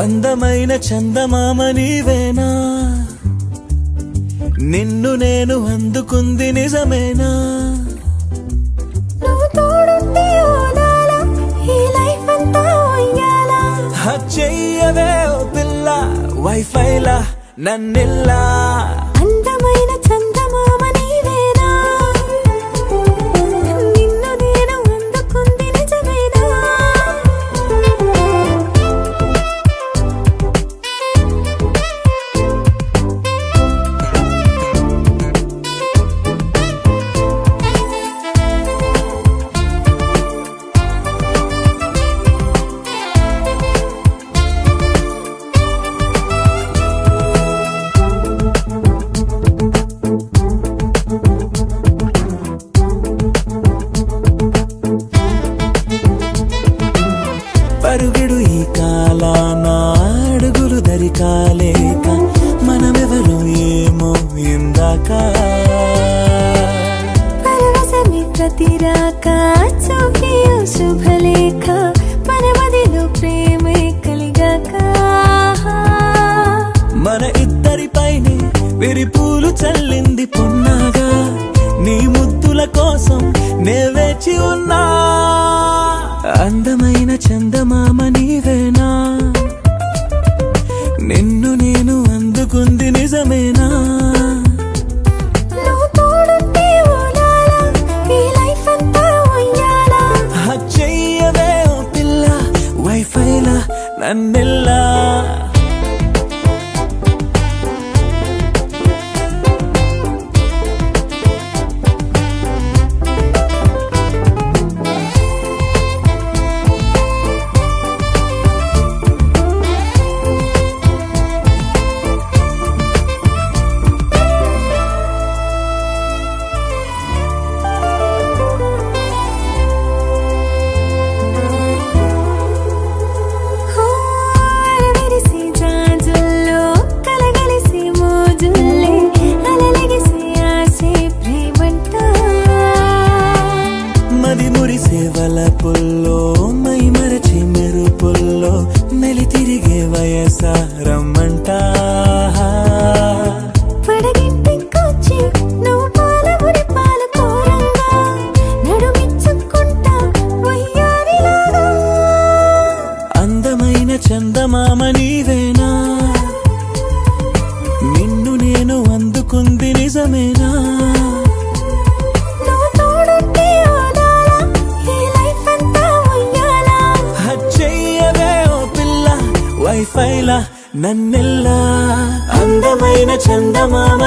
అందమైన చందమామ నీవేనా, నిన్ను నేను అందుకుంది నిజమేనా? చెయ్యవే ఓ పిల్ల వైఫైలా నన్నిల్లా. అందమైన చందమామ నీవేనా, నిన్ను నేను అందుకుంది నిజమేనా? పరుగిడు ఈ కాలాన అడుగులు దరికాలేక మనమెవరు ఏమో ఇందాక. పరవశమి ప్రతిరాక చూపియో శుభలేఖ మన మదిలో ప్రేమే కలిగాక. మన ఇద్దరిపైనే విరిపూలు చల్లింది పొన్నాగా, నీ ముద్దుల కోసం నే వేచి ఉన్నా. అందమైన చందమామ నీవేనా, నిన్ను నేను అందుకుంది నిజమేనా? చెయ్యవే ఓ పిల్ల వైఫైలా నన్నిల్లా. వలపుల్లో మై మరచి మెరుపుల్లో మెలి తిరిగే వయసారమ్మంట. పడగింటికొచ్చి నువ్వు పాలబురి పాలు కోరంగా నడుమిచ్చుకుంటా వయ్యారిలాగా. అందమైన చందమామ నీవేనా, నిన్ను నేను అందుకుంది నిజమేనా? వైఫైలా నన్నిల్లా. అందమైన చందమామ